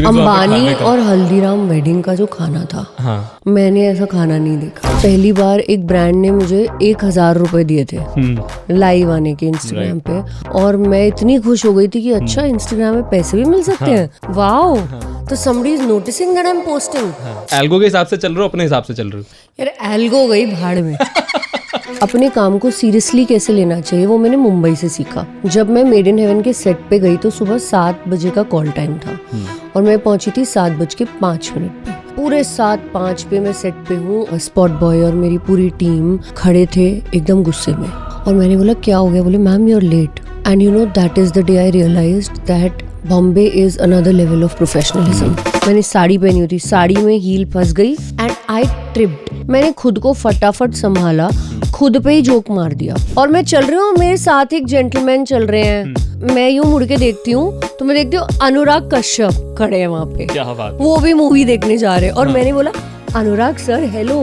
अंबानी और हल्दीराम वेडिंग का जो खाना था, हाँ। मैंने ऐसा खाना नहीं देखा। पहली बार एक ब्रांड ने मुझे 1000 रुपए दिए थे लाइव आने के इंस्टाग्राम पे, और मैं इतनी खुश हो गई थी कि अच्छा इंस्टाग्राम में पैसे भी मिल सकते हैं, वाओ। तो somebody is noticing that I'm posting। Algo के हिसाब से चल रहे हो, अपने हिसाब से चल रहे हो? यार एल्गो गई भाड़ में। अपने काम को सीरियसली कैसे लेना चाहिए वो मैंने मुंबई से सीखा। जब मैं मेड इन हेवन के सेट पे गई तो सुबह 7 बजे का कॉल टाइम था और मैं पहुंची थी 7:05 पे। पूरे 7:05 पे मैं सेट पे हूँ। स्पॉट बॉय और मेरी पूरी टीम खड़े थे एकदम गुस्से में, और मैंने बोला क्या हो गया? बोले ma'am you are late. And you know that is the day I realised that Bombay is another level of professionalism. मैंने साड़ी पहनी हुई थी, साड़ी में हील फंस गई एंड आई ट्रिप्ड। मैंने खुद को फटाफट संभाला, खुद पे ही जोक मार दिया, और मैं चल रही हूँ, मेरे साथ एक जेंटलमैन चल रहे हैं। मैं यूं मुड़ के देखती हूँ तो मैं देखती हूँ अनुराग कश्यप खड़े हैं वहाँ पे। क्या बात? वो भी मूवी देखने जा रहे हैं, और मैंने बोला अनुराग सर हेलो।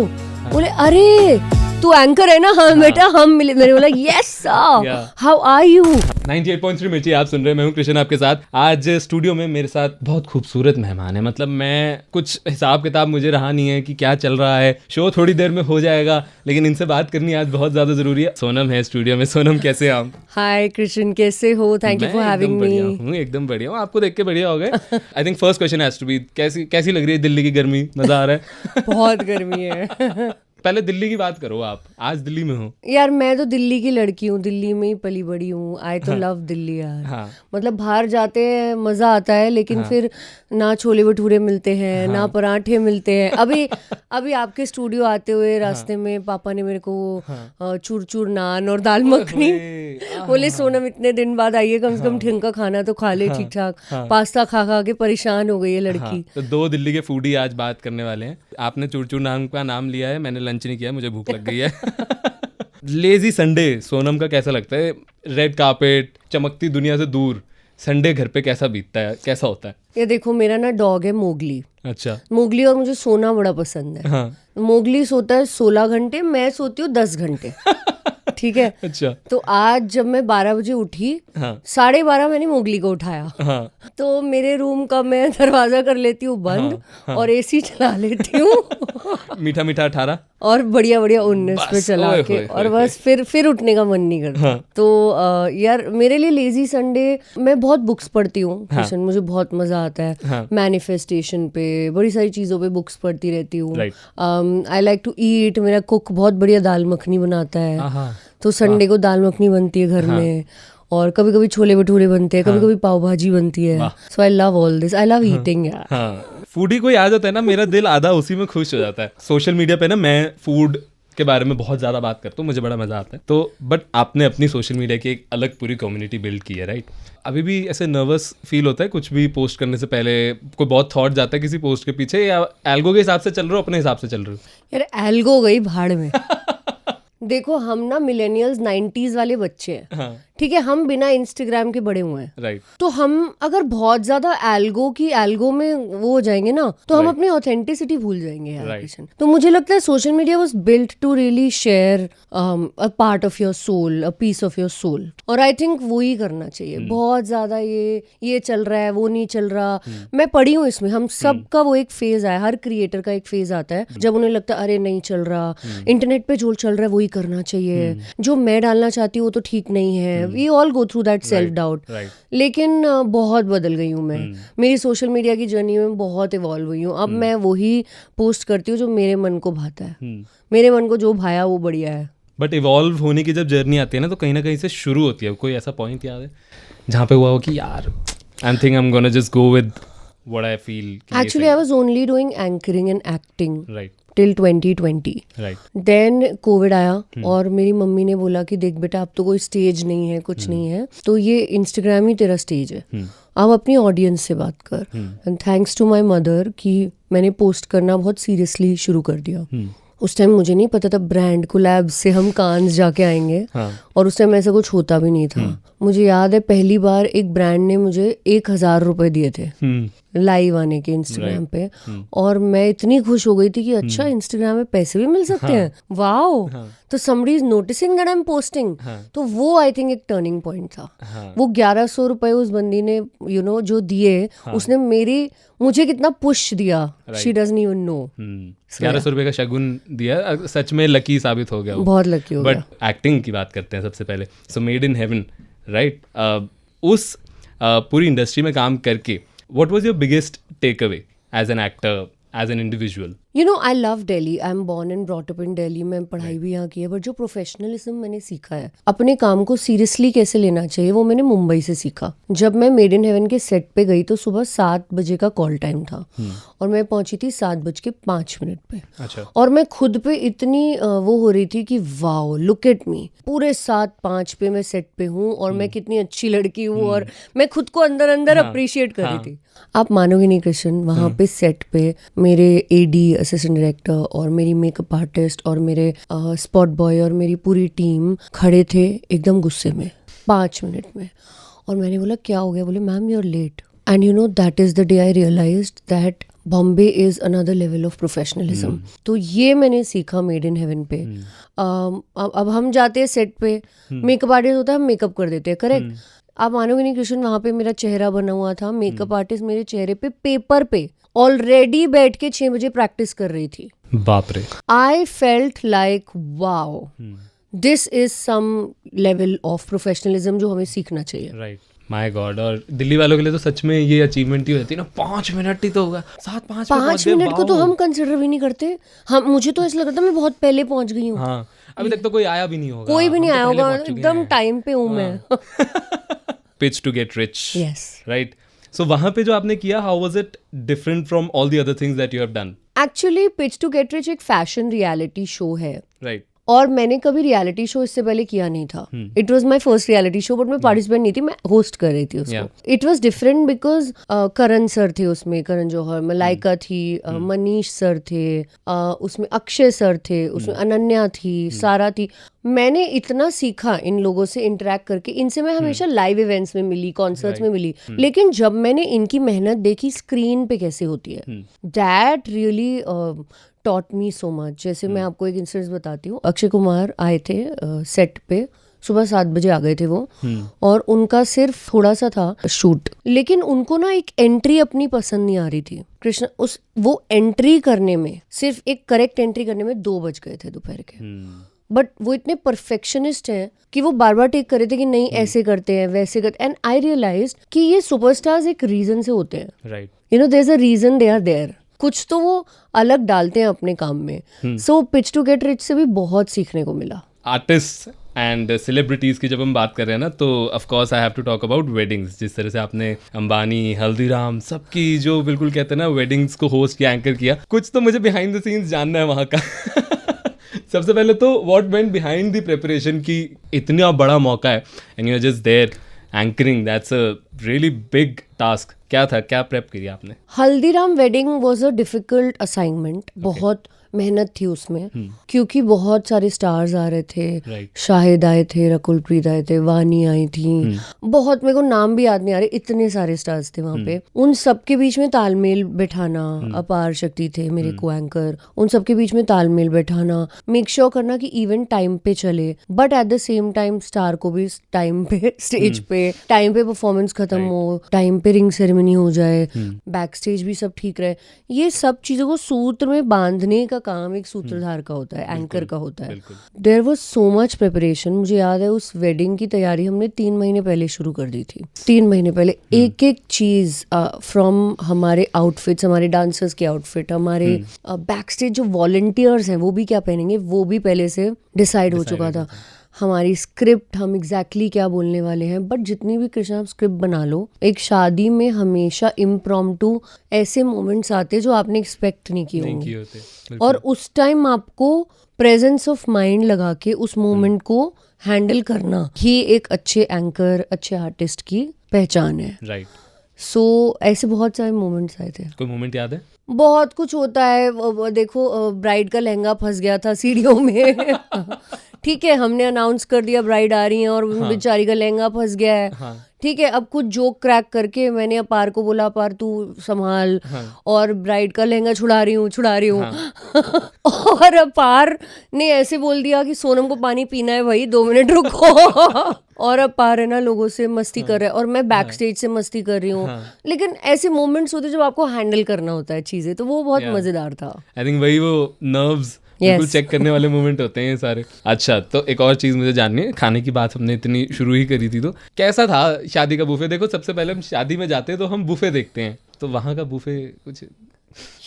बोले अरे तू एंकर है ना? हाँ बेटा हम मिले। मैंने बोला yes sir, how are you? 98.3 Mirchi आप सुन रहे हैं, मैं हूं कृष्ण आपके साथ। आज स्टूडियो में मेरे साथ बहुत खूबसूरत मेहमान है। मतलब मैं कुछ हिसाब किताब मुझे रहा नहीं है कि क्या चल रहा है। शो थोड़ी देर में हो जाएगा, लेकिन इनसे बात करनी आज बहुत ज्यादा जरूरी है। सोनम है स्टूडियो में। सोनम कैसे हैं आप? हाय कृष्ण कैसे हो? Thank you for having me. एकदम बढ़िया हूँ, आपको देख के बढ़िया हो गए। I think first question has to be, कैसी लग रही है दिल्ली की गर्मी? मजा आ रहा है? बहुत गर्मी है। पहले दिल्ली की बात करो। आप आज दिल्ली में हो? यार मैं तो दिल्ली की लड़की हूँ, दिल्ली में ही पली बड़ी हूँ। आई तो लव दिल्ली यार। हाँ। मतलब बाहर जाते हैं मजा आता है, लेकिन फिर ना छोले भटूरे मिलते हैं, ना पराठे मिलते हैं। अभी आपके स्टूडियो आते हुए रास्ते में पापा ने मेरे को चूर चूर नान और दाल मखनी बोले सोनम इतने दिन बाद आइए, कम से कम ढंग का खाना तो खा ले ठीक ठाक। पास्ता खा खा के परेशान हो गई है लड़की। तो 2 दिल्ली के फूडी आज बात करने वाले हैं। आपने चूर चूर नान का नाम लिया है, मैंने लंच नहीं किया, मुझे भूख लग गई है। लेजी संडे सोनम का कैसा लगता है? रेड कार्पेट, चमकती दुनिया से दूर, संडे घर पे कैसा बीतता है, कैसा होता है? ये देखो मेरा ना डॉग है मोगली। अच्छा। मोगली, और मुझे सोना बड़ा पसंद है। हाँ। मोगली सोता है 16 घंटे, मैं सोती हूँ 10 घंटे। ठीक है। अच्छा। तो आज जब मैं 12 बजे उठी, 12:30 मैंने मोगली को उठाया। हाँ। तो मेरे रूम का मैं दरवाजा कर लेती हूँ बंद, और एसी चला लेती हूँ। मीठा मीठा 18 और बढ़िया बढ़िया 19 पे चला के, और बस फिर उठने का मन नहीं करता। तो यार मेरे लिए लेजी संडे, मैं बहुत बुक्स पढ़ती हूँ कृष्ण, मुझे बहुत मजा आता है। मैनिफेस्टेशन पे, बड़ी सारी चीजों पे बुक्स पढ़ती रहती हूँ। I like to eat. मेरा कुक बहुत बढ़िया दाल मखनी बनाता है, तो संडे को दाल मखनी बनती है घर में, और कभी कभी छोले भटूरे बनते हैं, कभी कभी पाव भाजी बनती है। So I love all this, I love eating यार। फूडी को याद होता है ना, मेरा दिल आधा उसी में खुश हो जाता है। सोशल मीडिया पे ना मैं फूड के बारे में बहुत ज्यादा बात करता हूँ, मुझे बड़ा मजा आता है। तो बट आपने अपनी सोशल मीडिया की एक अलग पूरी कम्युनिटी बिल्ड की है, राइट? अभी भी ऐसे नर्वस फील होता है कुछ भी पोस्ट करने से पहले? कोई बहुत थॉट जाता है किसी पोस्ट के पीछे, या एल्गो के हिसाब से चल रहे हो, अपने हिसाब से चल रहे हो? यार एल्गो गई भाड़ में। देखो हम ना मिलेनियल्स 90s वाले बच्चे हैं, ठीक है? हम बिना इंस्टाग्राम के बड़े हुए हैं, राइट? तो हम अगर बहुत ज्यादा एल्गो में वो हो जाएंगे ना, तो हम अपनी ऑथेंटिसिटी भूल जाएंगे यार किशन। तो मुझे लगता है social media was built to really share a part of your soul, a piece of your soul, और आई थिंक वो ही करना चाहिए। बहुत ज्यादा ये चल रहा है, वो नहीं चल रहा। मैं पढ़ी हूँ इसमें, हम सबका वो एक फेज आया, हर क्रिएटर का एक फेज आता है जब उन्हें लगता है अरे नहीं चल रहा, इंटरनेट पे जो चल रहा है वही करना चाहिए, जो मैं डालना चाहती हूँ वो तो ठीक नहीं है। We all go through that self doubt. लेकिन बहुत बदल गई हूँ मैं, मेरी सोशल मीडिया की जर्नी में बहुत इवॉल्व हुई हूँ। अब मैं वही पोस्ट करती हूँ जो मेरे मन को भाता है, मेरे मन को जो भाया वो बढ़िया है। बट इवॉल्व होने की जब जर्नी आती है ना, तो कहीं ना कहीं से शुरू होती है। कोई ऐसा पॉइंट याद है जहाँ पे हुआ हो कि यार I think I am gonna just go with what I feel? Actually I was only doing anchoring and acting, right, till 2020। Then Covid आया, और मेरी मम्मी ने बोला कि देख बेटा अब तो कोई स्टेज नहीं है, कुछ नहीं है, तो ये इंस्टाग्राम ही तेरा स्टेज है, अब अपनी ऑडियंस से बात कर। And thanks to my mother कि मैंने पोस्ट करना बहुत सीरियसली शुरू कर दिया। उस टाइम मुझे नहीं पता था ब्रांड कोलैब से हम कांस जाके आएंगे, और उस टाइम ऐसा कुछ होता भी नहीं था। मुझे याद है पहली बार एक ब्रांड ने मुझे 1,000 रुपए दिए थे लाइव आने के इंस्टाग्राम पे, और मैं इतनी खुश हो गई थी कि अच्छा इंस्टाग्राम में पैसे भी मिल सकते हैं, वाओ। तो somebody is noticing that I'm posting। तो वो आई थिंक एक टर्निंग पॉइंट था। वो 1,100 रुपए उस बंदी ने जो दिए, उसने मुझे कितना पुश दिया, शी डजंट इवन नो। 1100 रुपए का शगुन दिया, सच में लकी साबित हो गया वो। बहुत लकी हो गया। बट एक्टिंग की बात करते हैं सबसे पहले। So made in heaven, right? उस पूरी इंडस्ट्री में काम करके what was your biggest takeaway as an actor, as an individual? I love Delhi. I'm born and brought up in Delhi. मैं पढ़ाई भी यहाँ की है, बट जो प्रोफेशनलिज्म मैंने सीखा है, अपने काम को सीरियसली कैसे लेना चाहिए, वो मैंने मुंबई से सीखा। जब मैं मेड इन हेवन के सेट पे गई तो सुबह 7 बजे का कॉल टाइम था, और मैं पहुंची थी 7:05 पे। अच्छा। और मैं खुद पे इतनी वो हो रही थी कि वाओ, लुक एट मी, पूरे 7:05 पे मैं सेट पे हूँ, और मैं कितनी अच्छी लड़की हूँ, और मैं खुद को अंदर अंदर अप्रिशिएट कर रही थी। आप मानोगे नहीं कृष्ण, वहाँ पे सेट पे मेरे एडी, असिस्टेंट डायरेक्टर, और मेरी मेकअप आर्टिस्ट, और मेरे स्पॉट बॉय, और मेरी पूरी टीम खड़े थे एकदम गुस्से में 5 मिनट में। और मैंने बोला क्या हो गया? बोले ma'am you are late. And that is the day I realised that Bombay is another level of professionalism. तो ये मैंने सीखा मेड इन हेवन पे। अब हम जाते हैं सेट पे, मेकअप आर्टिस्ट होता है, हम मेकअप कर देते हैं, करेक्ट? आप मानोगे नहीं कृष्ण, वहां पे मेरा चेहरा बना हुआ था, मेकअप आर्टिस्ट मेरे चेहरे पे पेपर पे ऑलरेडी बैठ के 6 बजे प्रैक्टिस कर रही थी। बाप रे। I felt like wow, this is some level of professionalism जो हमें सीखना चाहिए। Right, my god. और दिल्ली वालों के लिए तो सच में ये अचीवमेंट ही होती है ना। 5 मिनट ही तो होगा, 5 मिनट को तो हम कंसिडर भी नहीं करते। मुझे तो ऐसा लग रहा था मैं बहुत पहले पहुंच गई हूँ। हाँ, अभी तक तो कोई आया भी नहीं होगा। कोई भी नहीं आया होगा, एकदम टाइम पे हूँ मैं। Pitch to get rich, yes, right. So वहां पे जो आपने किया, how was it different from all the other things that you have done? Actually pitch to get rich एक फैशन रियलिटी शो है, राइट। और मैंने कभी रियलिटी शो इससे पहले किया नहीं था। It was my first reality show, but मैं पार्टिसिपेंट नहीं थी, मैं होस्ट कर रही थी उसको। It was different because Karan sir थे उसमें, करण जौहर, मलाइका थी, मनीष सर थे, उसमें अक्षय सर थे, उसमें अनन्या थी, सारा थी। मैंने इतना सीखा इन लोगों से इंटरेक्ट करके। इनसे मैं हमेशा लाइव इवेंट्स में मिली, कॉन्सर्ट्स में मिली, लेकिन जब मैंने इनकी मेहनत देखी स्क्रीन पे कैसे होती है, that really taught me so much. जैसे मैं आपको एक इंसिडेंस बताती हूँ। अक्षय कुमार आए थे सेट पे, सुबह 7 बजे आ गए थे वो, और उनका सिर्फ थोड़ा सा था शूट, लेकिन उनको ना एक एंट्री अपनी पसंद नहीं आ रही थी कृष्ण। वो एंट्री करने में, सिर्फ एक करेक्ट एंट्री करने में 2 बज गए थे दोपहर के। बट वो इतने परफेक्शनिस्ट हैं कि वो बार बार टेक कर रहे थे कि नहीं ऐसे करते हैं, वैसे करते। एंड आई रियलाइज्ड कि ये सुपरस्टार्स एक रीजन से होते हैं, right. There is a reason they are there. कुछ तो वो अलग डालते हैं अपने काम में। So pitch to get rich से भी बहुत सीखने को मिला। आर्टिस्ट एंड सेलिब्रिटीज की जब हम बात कर रहे हैं ना, तो of course I have to talk about weddings. जिस तरह से आपने अंबानी, हल्दीराम, सबकी जो बिल्कुल कहते हैं ना वेडिंग्स को होस्ट किया, एंकर किया, कुछ तो मुझे बिहाइंड द सीन्स जानना है वहाँ का। सबसे पहले तो what went behind the preparation की इतना बड़ा मौका है and you are just there anchoring, that's a really big task. क्या था, क्या प्रेप किया आपने? Haldiram wedding was a difficult assignment. बहुत मेहनत थी उसमें, क्योंकि बहुत सारे स्टार्स आ रहे थे। शाहिद आए थे, रकुल प्रीत आए थे, वानी आई थी, बहुत, मेरे को नाम भी याद नहीं आ रहे, इतने सारे स्टार्स थे वहाँ पे। उन सबके बीच में तालमेल बैठाना, अपार शक्ति थे मेरे को एंकर, उन सबके बीच में तालमेल बैठाना, मेक श्योर करना कि इवेंट टाइम पे चले, but at the same time star को भी टाइम पे, स्टेज पे टाइम पे परफॉर्मेंस खत्म हो, टाइम पे रिंग सेरेमनी हो जाए, बैक स्टेज भी सब ठीक रहे। ये सब चीजों को सूत्र में बांधने का काम एक सूत्रधार का होता है, एंकर का होता है। There was so much preparation. मुझे याद है उस वेडिंग की तैयारी हमने 3 महीने पहले शुरू कर दी थी। 3 महीने पहले एक एक चीज, फ्रॉम हमारे आउटफिट्स, हमारे डांसर्स के आउटफिट, हमारे बैक स्टेज जो वॉलंटियर्स हैं वो भी क्या पहनेंगे वो भी पहले से डिसाइड हो चुका था। हमारी स्क्रिप्ट, हम एग्जैक्टली क्या बोलने वाले हैं। बट जितनी भी कृष्णा आप स्क्रिप्ट बना लो, एक शादी में हमेशा इम्प्रॉम्प्टू ऐसे मोमेंट्स आते हैं जो आपने एक्सपेक्ट नहीं किए होंगे, और उस टाइम आपको प्रेजेंस ऑफ माइंड लगा के उस मोमेंट को हैंडल करना ही एक अच्छे एंकर, अच्छे आर्टिस्ट की पहचान है। राइट। सो ऐसे बहुत सारे मोमेंट्स आए थे। कोई मोमेंट याद है? बहुत कुछ होता है। देखो, ब्राइड का लहंगा फंस गया था सीढ़ियों में। ठीक है, हमने अनाउंस कर दिया ब्राइड आ रही है और बेचारी का लहंगा फंस गया है। हाँ। ठीक है, अब कुछ जोक क्रैक करके मैंने अपार को बोला, अपार तू संभाल, और ब्राइड का लहंगा छुड़ा रही हूँ और अपार ने ऐसे बोल दिया कि सोनम को पानी पीना है भाई, 2 मिनट रुको और अपार है ना लोगों से मस्ती कर रहा है और मैं बैक स्टेज से मस्ती कर रही हूँ। लेकिन ऐसे मोमेंट्स होते हैं जब आपको हैंडल करना होता है चीजें, तो वो बहुत मजेदार था। आई थिंक वही वो नर्व्स बिल्कुल चेक करने वाले मोमेंट होते हैं ये सारे। अच्छा, तो एक और चीज मुझे जाननी है, खाने की बात हमने इतनी शुरू ही करी थी, तो कैसा था शादी का बुफे? देखो, सबसे पहले हम शादी में जाते हैं तो हम बुफे देखते हैं, तो वहाँ का बुफे कुछ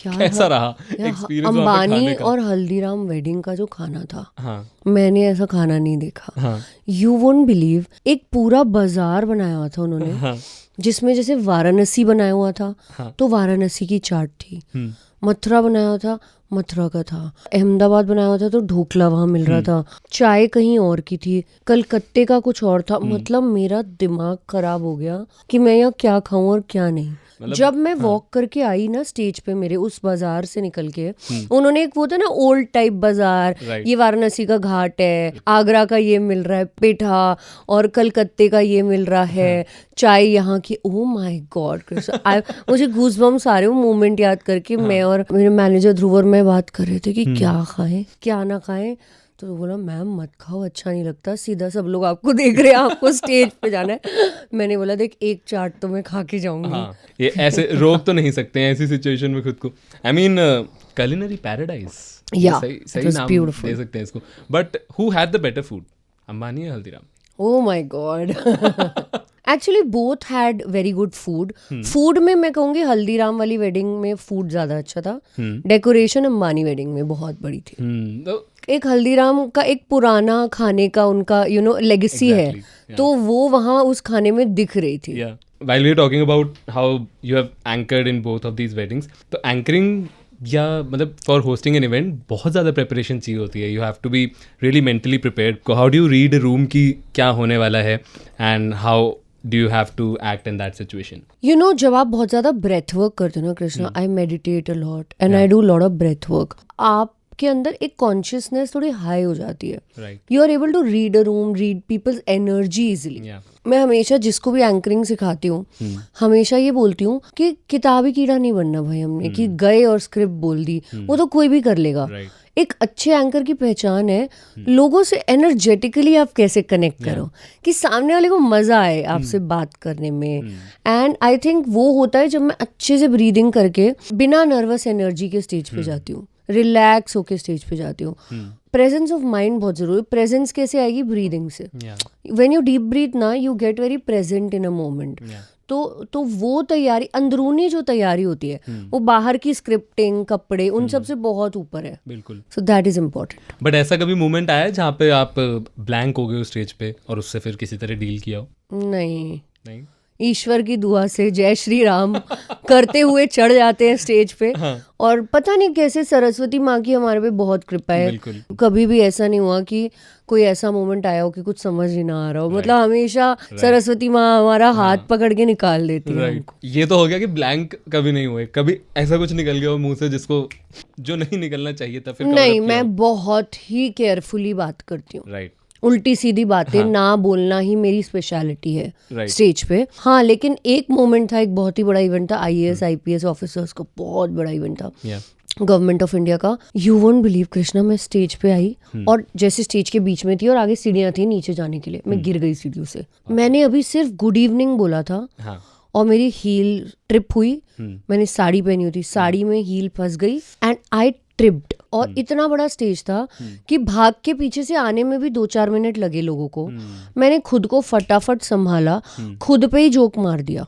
कैसा रहा एक्सपीरियंस? अंबानी और हल्दीराम वेडिंग का जो खाना था, हाँ, मैंने ऐसा खाना नहीं देखा। हाँ, यू वोंट बिलीव, एक पूरा बाजार बनाया हुआ था उन्होंने, हाँ, जिसमें जैसे वाराणसी बनाया हुआ था, हाँ, तो वाराणसी की चाट थी, मथुरा बनाया हुआ था, मथुरा का था, अहमदाबाद बनाया हुआ था तो ढोकला वहां मिल रहा था, चाय कहीं और की थी, कलकत्ते का कुछ और था। मतलब मेरा दिमाग खराब हो गया कि मैं यहाँ क्या खाऊं और क्या नहीं। जब मैं वॉक करके आई ना स्टेज पे, मेरे उस बाजार से निकल के, उन्होंने एक वो था ना ओल्ड टाइप बाजार, ये वाराणसी का घाट है, आगरा का ये मिल रहा है पेठा, और कलकत्ते का ये मिल रहा है, चाय यहाँ की। ओह माय गॉड, मुझे गूज़बम्स आ रहे हो मोमेंट याद करके। मैं और मेरे मैनेजर ध्रुव और मैं बात कर रहे थे कि क्या खाएं क्या ना खाएं, तो बोला मैम मत खाओ, अच्छा नहीं लगता, सीधा सब लोग आपको देख रहे हैं, आपको स्टेज पे जाना है। मैंने बोला देख, एक चाट तो मैं खा के जाऊंगी। हाँ, ये ऐसे रोक तो नहीं सकते हैं ऐसी सिचुएशन में खुद को। I mean culinary paradise, Yeah, सही नाम दे सकते हैं इसको। But who had the better food, Ambani या Haldiram? Oh my God. Actually both had very good food. Food में मैं कहूँगी हल्दीराम वाली वेडिंग में फूड ज्यादा अच्छा था। डेकोरेशन अंबानी वेडिंग में बहुत बड़ी थी। तो एक हल्दीराम का एक पुराना खाने का उनका लेगेसी है, तो वो वहाँ उस खाने में दिख रही थी। While we are talking about how you have anchored in both of these weddings, तो anchoring या मतलब फॉर होस्टिंग एन इवेंट बहुत ज़्यादा प्रिपरेशन चाहिए होती है। You have to be really mentally prepared. How do you read room की क्या होने वाला है, and how do you have to act in that situation? जब आप बहुत ज़्यादा ब्रेथ वर्क करते हो ना Krishna, I meditate a lot and I do lot of breath work, आपके अंदर एक कॉन्शियसनेस थोड़ी हाई हो जाती है। You are able to read a room, read peoples energy easily. मैं हमेशा जिसको भी एंकरिंग सिखाती हूँ, हमेशा ये बोलती हूँ कि किताबी कीड़ा नहीं बनना भाई हमने, कि गए और स्क्रिप्ट बोल दी, वो तो कोई भी कर लेगा। एक अच्छे एंकर की पहचान है लोगों से एनर्जेटिकली आप कैसे कनेक्ट करो कि सामने वाले को मजा आए आपसे बात करने में। एंड आई थिंक वो होता है जब मैं अच्छे से ब्रीदिंग करके बिना नर्वस एनर्जी के स्टेज पे जाती हूँ, रिलैक्स होके स्टेज पे जाती हूँ। प्रेजेंस ऑफ माइंड बहुत जरूरी। प्रेजेंस कैसे आएगी? ब्रीदिंग से। व्हेन यू डीप ब्रीथ ना, you get very present in a moment. तो वो तैयारी, अंदरूनी जो तैयारी होती है, वो बाहर की स्क्रिप्टिंग, कपड़े, उन सब से बहुत ऊपर है। बिल्कुल। So that is important. But ऐसा कभी मोमेंट आया है जहाँ पे आप ब्लैंक हो गए हो स्टेज पे और उससे फिर किसी तरह डील किया हो? नहीं, ईश्वर की दुआ से जय श्री राम करते हुए चढ़ जाते हैं स्टेज पे। और पता नहीं कैसे सरस्वती माँ की हमारे पे बहुत कृपा है। कभी भी ऐसा नहीं हुआ कि कोई ऐसा मोमेंट आया हो कि कुछ समझ ही ना आ रहा हो। मतलब हमेशा सरस्वती माँ हमारा हाथ पकड़ के निकाल देती है हमको। ये तो हो गया कि ब्लैंक कभी नहीं हुए, कभी ऐसा कुछ निकल गया हो मुंह से जिसको जो नहीं निकलना चाहिए था? फिर नहीं, मैं बहुत ही केयरफुली बात करती हूँ। राइट। उल्टी सीधी बातें ना बोलना ही मेरी स्पेशलिटी है स्टेज पे। हाँ, लेकिन एक मोमेंट था, एक बहुत ही बड़ा इवेंट था, IAS IPS ऑफिसर्स का बहुत बड़ा इवेंट था, गवर्नमेंट ऑफ इंडिया का। यू वोंट बिलीव कृष्णा, मैं स्टेज पे आई और जैसे स्टेज के बीच में थी और आगे सीढ़ियां थी नीचे जाने के लिए, मैं गिर गई सीढ़ियों से। मैंने अभी सिर्फ गुड इवनिंग बोला था और मेरी हील ट्रिप हुई। मैंने साड़ी पहनी हुई थी, साड़ी में हील फंस गई एंड आई ट्रिप्ड। और इतना बड़ा स्टेज था कि भाग के पीछे से आने में भी 2-4 मिनट लगे लोगों को। मैंने खुद को फटाफट संभाला, खुद पे ही जोक मार दिया।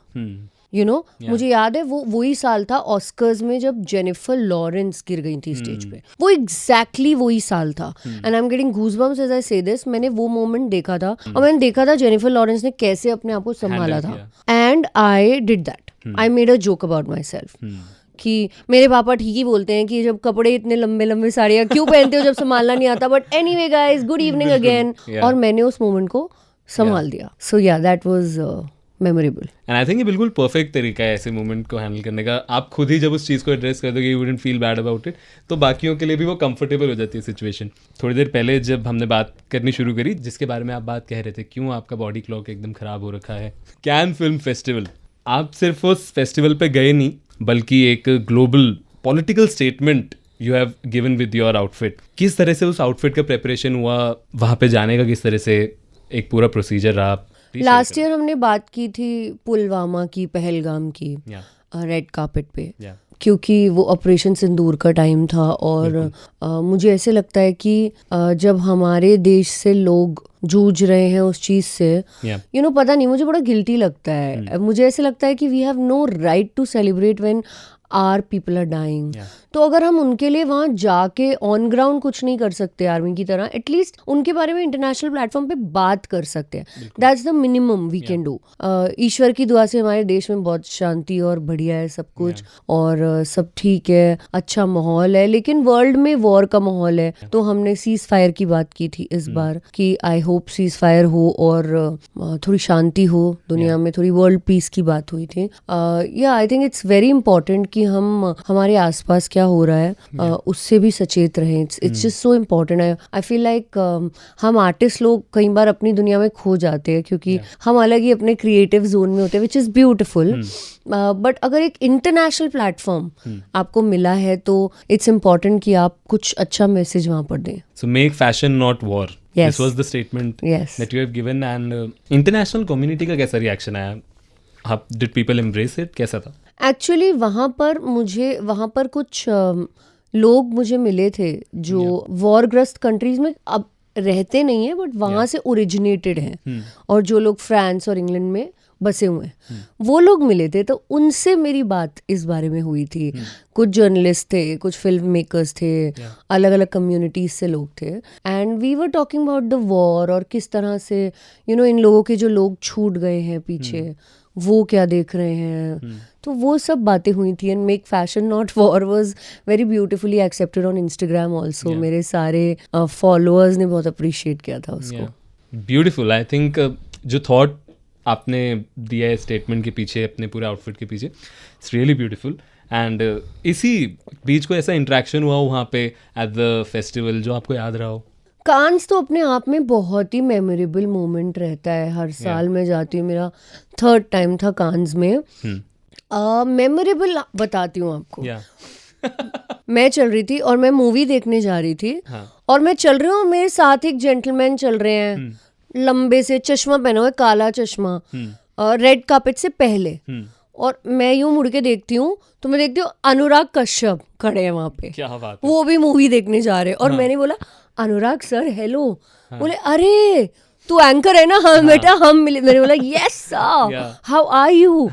मुझे याद है वो वही साल था ऑस्कर्स में जब जेनिफर लॉरेंस गिर गई थी स्टेज पे। वो एग्जैक्टली वही साल था। And I am getting goosebumps as I say this. मैंने वो मोमेंट देखा था और मैंने देखा था जेनिफर लॉरेंस ने कैसे अपने आप को संभाला था। And I did that. I made a joke about my self कि मेरे पापा ठीक ही बोलते हैं कि जब कपड़े इतने लंबे लंबे साड़ियाँ क्यों पहनते हो जब संभालना नहीं आता, but anyway guys, good evening again. और मैंने उस मोमेंट को संभाल दिया। सो या that was memorable. And I think ये बिल्कुल परफेक्ट तरीका है ऐसे मोमेंट को हैंडल करने का। आप खुद ही जब उस चीज़ को एड्रेस कर दोगे, you wouldn't feel bad about it, तो बाकियों के लिए भी वो कंफर्टेबल हो जाती है सिचुएशन। थोड़ी देर पहले जब हमने बात करनी शुरू करी, जिसके बारे में आप बात कह रहे थे, क्यों आपका बॉडी क्लॉक एकदम ख़राब हो रखा है, कैन फिल्म फेस्टिवल, आप सिर्फ उस फेस्टिवल पे गए नहीं, बल्कि एक global political statement you have given with your outfit. किस तरह से उस आउटफिट का प्रेपरेशन हुआ, वहाँ पे जाने का किस तरह से एक पूरा प्रोसीजर रहा? लास्ट ईयर हमने बात की थी पुलवामा की, पहलगाम की, रेड कार्पेट पे, क्योंकि वो ऑपरेशन सिंदूर का टाइम था। और मुझे ऐसे लगता है कि जब हमारे देश से लोग जूझ रहे हैं उस चीज़ से, यू नो, पता नहीं, मुझे बड़ा गिल्टी लगता है। मुझे ऐसे लगता है कि we have no right to celebrate when are people are dying. तो अगर हम उनके लिए वहाँ जाके ऑन ग्राउंड कुछ नहीं कर सकते आर्मी की तरह, एटलीस्ट उनके बारे में इंटरनेशनल प्लेटफॉर्म पे बात कर सकते हैं। That's the minimum we can do. ईश्वर की दुआ से हमारे देश में बहुत शांति और बढ़िया है सब कुछ, और सब ठीक है, अच्छा माहौल है। लेकिन वर्ल्ड में वॉर का माहौल है, तो हमने सीज फायर की बात की थी इस बार कि आई होप सीज फायर हो और थोड़ी शांति हो दुनिया में, थोड़ी वर्ल्ड पीस की बात हुई थी। या I think it's very important कि हम हमारे आसपास क्या हो रहा है उससे भी सचेत रहें। It's just so important. I feel like हम आर्टिस्ट लोग कई बार अपनी दुनिया में खो जाते हैं, क्योंकि हम अलग ही अपने क्रिएटिव जोन में होते हैं, विच इज़ ब्यूटिफुल। बट अगर एक इंटरनेशनल प्लेटफॉर्म आपको मिला है, तो इट्स इम्पोर्टेंट कि आप कुछ अच्छा मैसेज वहाँ पर दें। So make fashion not war. Yes. This was the statement Yes. that you have given. And international community का कैसा reaction आया? How did people embrace it? कैसा था? एक्चुअली वहाँ पर कुछ लोग मुझे मिले थे जो वॉरग्रस्त कंट्रीज में अब रहते नहीं हैं, बट वहाँ से ओरिजिनेटेड हैं, और जो लोग फ्रांस और इंग्लैंड में बसे हुए हैं, वो लोग मिले थे। तो उनसे मेरी बात इस बारे में हुई थी। कुछ जर्नलिस्ट थे, कुछ फिल्म मेकर्स थे, अलग अलग कम्युनिटीज से लोग थे, and we were talking about the war, और किस तरह से यू नो इन लोगों के जो लोग छूट गए हैं पीछे, वो क्या देख रहे हैं। तो वो सब बातें हुई थी। And make fashion not war was very beautifully accepted on Instagram also. मेरे सारे फॉलोअर्स ने बहुत अप्रिशिएट किया था उसको। ब्यूटीफुल। आई थिंक जो थॉट आपने दिया है स्टेटमेंट के पीछे, अपने पूरे आउटफिट के पीछे, इट्स रियली ब्यूटीफुल। एंड इसी बीच को ऐसा इंटरेक्शन हुआ वहाँ पे एट द फेस्टिवल जो आपको याद रहा हो? कांस तो अपने आप में बहुत ही मेमोरेबल मोमेंट रहता है। हर साल मैं जाती हूँ, मेरा 3rd टाइम था कांस में। मेमोरेबल बताती हूँ आपको। मैं चल रही थी और मैं मूवी देखने जा रही थी, और मैं चल रही हूँ, मेरे साथ एक जेंटलमैन चल रहे हैं, लंबे से, चश्मा पहना हुआ, काला चश्मा, रेड कार्पेट से पहले। और मैं यूं मुड़ के देखती हूँ तो मैं देखती हूँ अनुराग कश्यप खड़े हैं वहाँ पे। क्या बात है। वो भी मूवी देखने जा रहे हैं। और मैंने बोला अनुराग सर हेलो। बोले अरे तू एंकर है ना? हाँ बेटा हम मिले। मैंने बोला yes sir, how are you?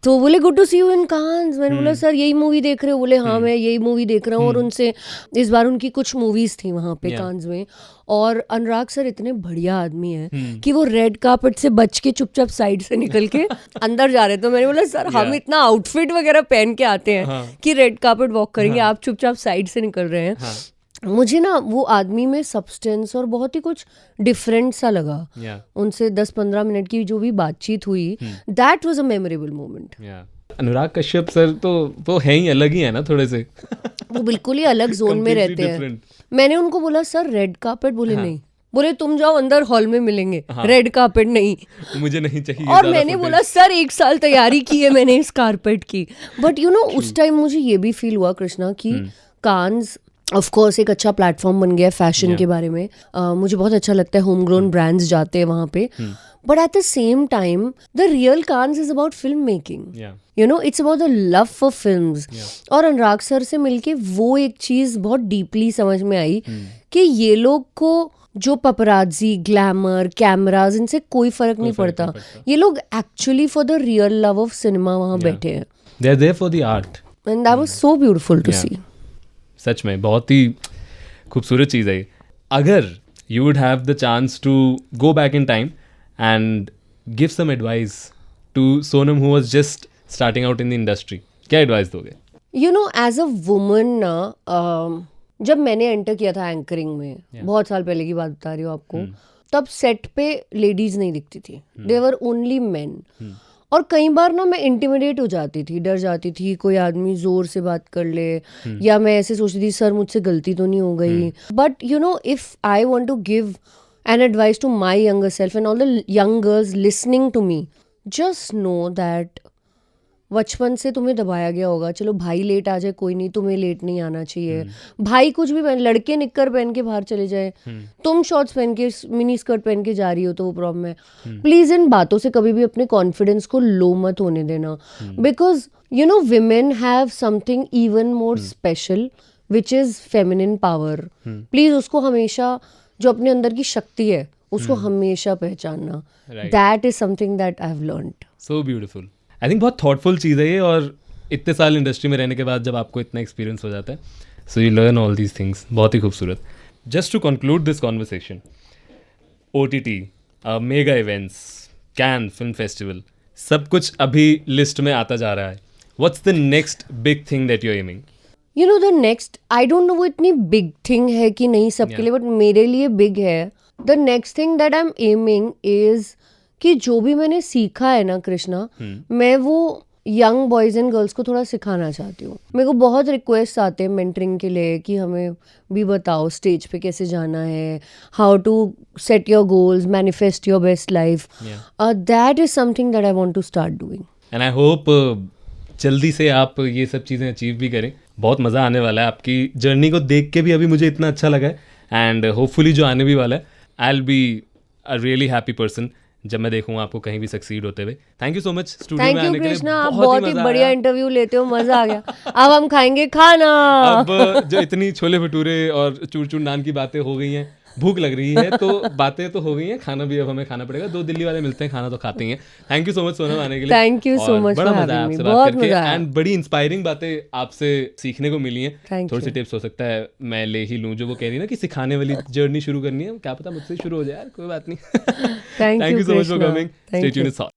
तो बोले good to see you in Cannes. मैंने बोला सर यही मूवी देख रहे हो? बोले हाँ मैं यही मूवी देख रहा हूँ। और उनसे इस बार उनकी कुछ मूवीज थी वहाँ पे कांस में। और अनुराग सर इतने बढ़िया आदमी हैं कि वो रेड कार्पेट से बच के चुपचाप साइड से निकल के अंदर जा रहे थे। तो मैंने बोला सर हम इतना आउटफिट वगैरह पहन के आते हैं कि रेड कार्पेट वॉक करेंगे, आप चुपचाप साइड से निकल रहे हैं। मुझे ना वो आदमी में सब्सटेंस और बहुत ही कुछ डिफरेंट सा लगा। उनसे 10-15 मिनट की जो भी बातचीत हुई, that was a memorable moment. Anurag Kashyap sir तो वो है ही अलग ही है ना थोड़े से। वो बिल्कुल ही अलग जोन में रहते हैं। मैंने उनको बोला सर रेड कार्पेट? बोले नहीं। बोले तुम जाओ अंदर हॉल में मिलेंगे, रेड कार्पेट नहीं, मुझे नहीं चाहिए। और मैंने बोला सर 1 साल तैयारी की है मैंने इस कार्पेट की। बट यू नो उस टाइम मुझे ये भी फील हुआ कृष्णा कि कांस ऑफ कोर्स एक अच्छा प्लेटफॉर्म बन गया फैशन के बारे में। मुझे बहुत अच्छा लगता है होम ग्रोन ब्रांड्स जाते हैं वहाँ पे। But at the same time the real Cannes is about film making, you know, it's about the love for films. और अनुराग सर से मिलके वो एक चीज़ बहुत डीपली समझ में आई कि ये लोग को जो पपराजी, ग्लैमर, कैमराज, इनसे कोई फर्क नहीं पड़ता। ये लोग actually for the real love of cinema वहाँ बैठे हैं। They are there for the art, and that was so beautiful to see. सच में बहुत ही खूबसूरत चीज़ है। अगर you would have the chance to go back in time and give some advice to Sonam who was just starting out in the industry, क्या advice दोगे? You know as a woman ना, जब मैंने एंटर किया था एंकरिंग में, बहुत साल पहले की बात बता रही हूँ आपको, तब सेट पे लेडीज नहीं दिखती थी, देवर ओनली मेन। और कई बार ना मैं इंटिमिडेट हो जाती थी, डर जाती थी कोई आदमी जोर से बात कर ले, या मैं ऐसे सोचती थी सर मुझसे गलती तो नहीं हो गई. But you know if I want to give an advice to my younger self and all the young girls listening to me, just know that बचपन से तुम्हें दबाया गया होगा, चलो भाई लेट आ जाए कोई नहीं, तुम्हें लेट नहीं आना चाहिए. भाई कुछ भी पहन, लड़के निक्कर पहन के बाहर चले जाए, तुम शॉर्ट्स पहन के मिनी स्कर्ट पहन के जा रही हो तो वो प्रॉब्लम है. प्लीज इन बातों से कभी भी अपने कॉन्फिडेंस को लो मत होने देना, because you know women have something even more special which is feminine power. Please उसको हमेशा, जो अपने अंदर की शक्ति है उसको हमेशा पहचानना. That is something that I have learned. So beautiful. I think बहुत थॉटफुल चीज़ है ये, और इतने साल इंडस्ट्री में रहने के बाद जब आपको इतना एक्सपीरियंस हो जाता है, so you learn all these things. बहुत ही खूबसूरत. Just to conclude this conversation, OTT, mega events, Cannes film festival, सब कुछ अभी लिस्ट में आता जा रहा है. What's the next big thing that you are aiming? You know the next, I don't know वो इतनी बिग थिंग है कि नहीं सबके लिए, बट मेरे लिए बिग है. The next thing that I am aiming is कि जो भी मैंने सीखा है ना कृष्णा, मैं वो यंग बॉयज़ एंड गर्ल्स को थोड़ा सिखाना चाहती हूँ. मेरे को बहुत रिक्वेस्ट आते हैं मेंटरिंग के लिए कि हमें भी बताओ स्टेज पे कैसे जाना है, how to set your goals, manifest your best life. That is something that I want to start doing. And I hope जल्दी से आप ये सब चीज़ें अचीव भी करें. बहुत मज़ा आने वाला है. आपकी जर्नी को देख के भी अभी मुझे इतना अच्छा लगा है, एंड होपफुली जो आने भी वाला है, I will be a really happy person जब मैं देखूंगा आपको कहीं भी सक्सीड होते हुए. Thank you so much studio में थैंक यू आने के लिए. कृष्णा, आप बहुत ही बढ़िया इंटरव्यू लेते हो, मजा आ गया. अब हम खाएंगे खाना. अब जो इतनी छोले भटूरे और चूर चूर नान की बातें हो गई हैं, भूख लग रही है, तो बातें तो हो गई हैं, खाना भी अब हमें खाना पड़ेगा. 2 दिल्ली वाले मिलते हैं, खाना तो खाते ही हैं. Thank you so much Sonam आने के लिए. थैंक यू सो मच, बड़ा मजा आया आपसे बात करके, एंड बड़ी इंस्पायरिंग बातें आपसे सीखने को मिली हैं. थोड़ी सी टिप्स हो सकता है मैं ले ही लूँ, जो वो कह रही है ना कि सिखाने वाली जर्नी शुरू करनी है, क्या पता मुझसे शुरू हो जाए यार, कोई बात नहीं. Thank you so much for coming. Stay tuned.